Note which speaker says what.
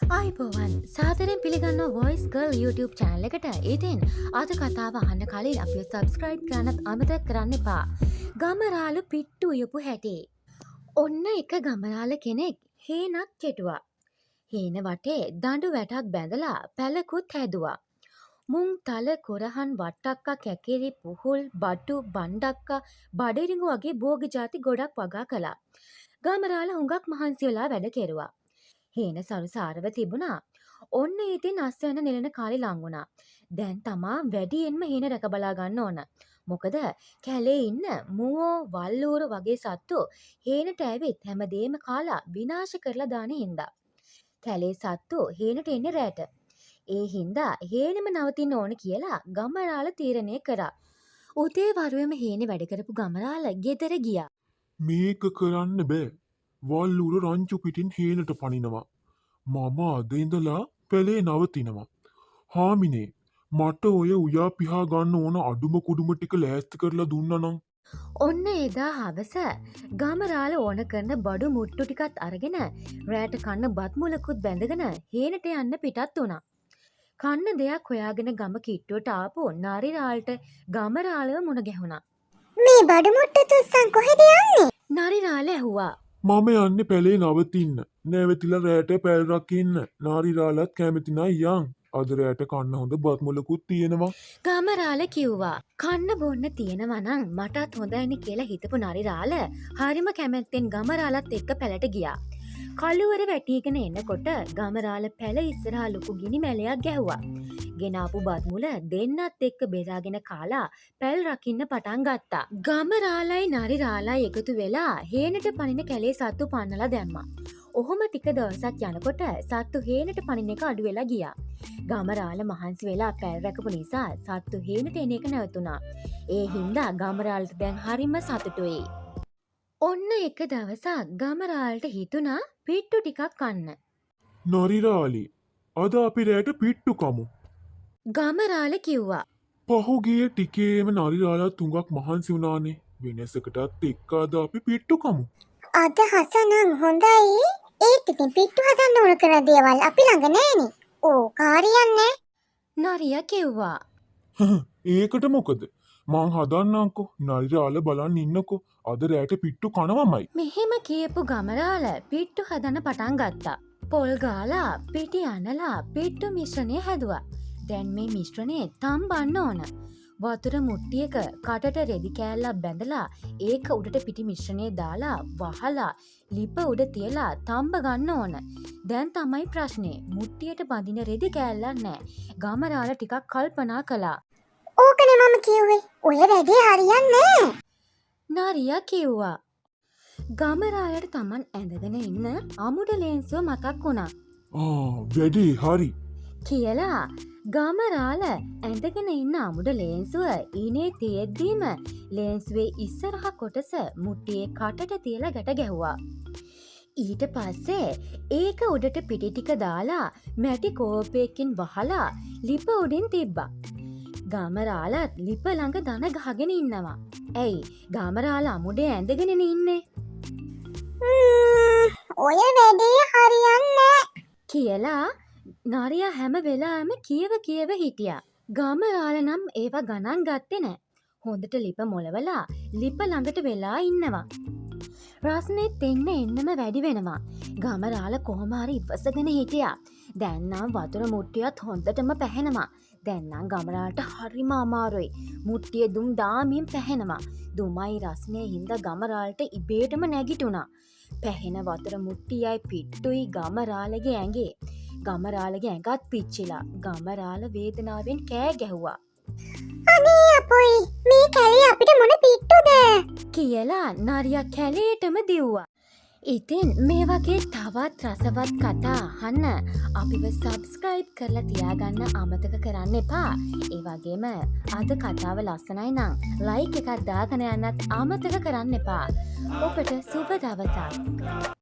Speaker 1: ආයිබෝවන් සාදරයෙන් පිළිගන්න voice girl YouTube channel එකට. ඉතින් අද කතාව අහන්න කලින් අපිව subscribe කරන්නත් අමතක කරන්න එපා. ගමරාළු පිට්ටු උයපු හැටි. ඔන්න එක ගමරාළ කෙනෙක් හේනක් කෙටුවා. හේන වටේ දඬු වැටක් බැඳලා පැලකුත් හැදුවා. මුං තල කොරහන් වට්ටක්කා කැකිරි පුහුල් බඩු බණ්ඩක්කා බඩිරිඟු වගේ භෝග ජාති ගොඩක් වගා කළා. ගමරාළ හුඟක් මහන්සි වෙලා වැඩ කෙරුවා. හේන සරුසාරව තිබුණා. ඔන්න ඉතින් අස්වැන්න නෙලන කාලේ ලං වුණා. දැන් තමා වැඩියෙන්ම හේන රැක බලා ගන්න ඕන. මොකද කැලේ ඉන්න මුවෝ වල්ලූරු වගේ සත්තු හේනට ඇවිත් හැමදේම කාලා විනාශ කරලා දාන හින්දා. කැලේ සත්තු හේනට එන්නේ රැට. ඒ හින්දා හේනෙම නවතින්න ඕන කියලා ගමරාළ තීරණය කරා. උදේ වරුවෙම හේනේ වැඩ කරපු ගමරාළ ගෙදර ගියා.
Speaker 2: මේක කරන්න බෑ. වල්ලුර රංචු පිටින් හේනට පනිනවා. මම අද ඉඳලා පැලේ නවතිනවා. හාමිනේ මට ඔය උයා පිහා ගන්න ඕන අඩුම කුඩුම ටික ලෑස්ති කරලා දුන්නනම්.
Speaker 1: ඔන්න එදා හවස ගමරාළ ඕන කරන බඩු මුට්ටු ටිකත් අරගෙන රෑට කන්න බත් මුලකුත් බැඳගෙන හේනට යන්න පිටත් වුණා. කන්න දෙයක් හොයාගෙන ගම කිට්ටුවට ආපු නරිරාල්ට ගමරාළව මුණ ගැහුණා.
Speaker 3: මේ බඩු මුට්ටු තුස්සන් කොහෙද යන්නේ?
Speaker 1: නරිරාළ ඇහුවා.
Speaker 2: මම යන්නේ පැලේ නවතින්න. නැවතිලා රෑට පැල් රකින්න. නාරිරාලත් කැමති නයි යන්. අද රෑට කන්න හොඳ බත් මුලකුත් තියෙනවා.
Speaker 1: ගමරාළ කිව්වා. කන්න බොන්න තියෙනවා නම් මටත් හොඳයිනි කියලා හිතපු නරිරාළ හරිම කැමැත්තෙන් ගමරාළත් එක්ක පැලට ගියා. කළුවර වැටිගෙන එනකොට ගමරාළ පැල ඉස්සරහා ලොකු ගිනි මැලයක් ගැහුවා. ගෙනාපු බත් මුල දෙන්නත් එක්ක බෙදාගෙන කාලා පැල් රකින්න පටන් ගත්තා. ගමරාළයි නරිරාළයි එකතු වෙලා හේනට පනින කැලේ සත්තු පන්නලා දැම්මා. ඔහොම ටික දවසක් යනකොට සත්තු හේනට පනින එක අඩු වෙලා ගියා. ගමරාළ මහන්සි වෙලා පැල් රැකපු නිසා සත්තු හේනට එන එක නැවතුණා. ඒ හින්දා ගමරාළට දැන් හරිම සතුටුයි. ඔන්න එක දවසක් ගමරාළට හිතුණා පිට්ටු ටිකක් කන්න.
Speaker 2: නරිරාලි අද අපි රෑට පිට්ටු කමු.
Speaker 1: ගමරාළ කිව්වා.
Speaker 2: පහුගිය ටිකේම නරිරාලත් තුඟක් මහන්සි වුණානේ. වෙනසකටත් එක්ක අද අපි පිට්ටු කමු.
Speaker 3: අද හසනම් හොඳයි. ඒත් ඉතින් පිට්ටු හදන්න ඕන කරන දේවල් අපි ළඟ නෑනේ. ඕ කාරියන්නේ.
Speaker 1: නරියා කිව්වා.
Speaker 2: ඒකට මොකද? මං හදන්නම්කෝ. නරිරාල බලන් ඉන්නකෝ. අද රෑට පිට්ටු කනවමයි.
Speaker 1: මෙහෙම කියපු ගමරාළ පිට්ටු හදන්න පටන් ගත්තා. පොල් ගාලා පිටි අනලා පිට්ටු මිශ්‍රණය හැදුවා. දැන් මේ මිශ්‍රණය තම්බන්න ඕන. වතුර මුට්ටියක කටට රෙදි කෑල්ලක් බැඳලා ඒක උඩට පිටි මිශ්‍රණය දාලා වහලා ලිප උඩ තියලා තම්බ ගන්න ඕන. දැන් තමයි ප්‍රශ්නේ. මුට්ටියට බඳින රෙදි කෑල්ලක් නැහැ. ගමරාළ ටිකක් කල්පනා කළා.
Speaker 3: ඕකනේ මම කිව්වේ. ඔය වැඩේ හරියන්නේ නෑ.
Speaker 1: නරියා කිව්වා. ගමරාළට Taman ඇඳගෙන ඉන්න අමුඩ ලේන්සුව මතක් වුණා.
Speaker 2: වැඩේ හරි.
Speaker 1: කියලා ගමරාළ ඇඳගෙන ඉන්න අමුඩ ලේන්සුව ඉනේ තියෙද්දීම ලේන්සුවේ ඉස්සරහ කොටස මුට්ටියේ කටට තියලා ගැට ගැහුවා. ඊට පස්සේ ඒක උඩට පිටි ටික දාලා මැටි කෝපයකින් වහලා ලිප උඩින් තිබ්බා. ගමරාළත් ලිප ළඟ දන ගහගෙන ඉන්නවා. ඇයි ගමරාළ අමුඩේ ඇඳගෙන ඉන්නේ?
Speaker 3: ඔය වැඩේ හරියන්නේ
Speaker 1: කියලා නරියා හැම වෙලාවෙම කියව හිටියා. ගමරාළ නම් ඒවා ගණන් ගත්තේ නෑ. හොඳට ලිප මොලවලා ලිප ළඟට වෙලා ඉන්නවා. රස්නෙත් එන්නම වැඩි වෙනවා. ගමරාළ කොහොම හරි ඉවසගෙන හිටියා. දැන් නම් වතුර මුට්ටියත් හොඳටම පැහැෙනවා. දැන් නම් ගමරාළට හරිම අමාරුයි. මුට්ටිය දුම් දාමින් පැහැෙනවා. දුමයි රස්නේ හින්දා ගමරාළට ඉබේටම නැගිටුණා. පැහෙන වතුර මුට්ටියයි පිට්ටුයි ගමරාළගේ ඇඟේ. ගමරාළගේ ඇඟත් පිච්චිලා. ගමරාළ වේදනාවෙන් කෑ ගැහුවා.
Speaker 3: අනේ අපොයි මේ කැලේ අපිට මොන පිට්ටුද
Speaker 1: කියලා නරියා කැලේටම දිව්වා. ඉතින් මේ වගේ තවත් රසවත් කතා අහන්න අපිව සබ්ස්ක්‍රයිබ් කරලා තියාගන්න අමතක කරන්න එපා. ඒ වගේම අද කතාව ලස්සනයි නම් ලයික් එකක් දාගෙන යන්නත් අමතක කරන්න එපා. ඔබට සුබ දවසක්.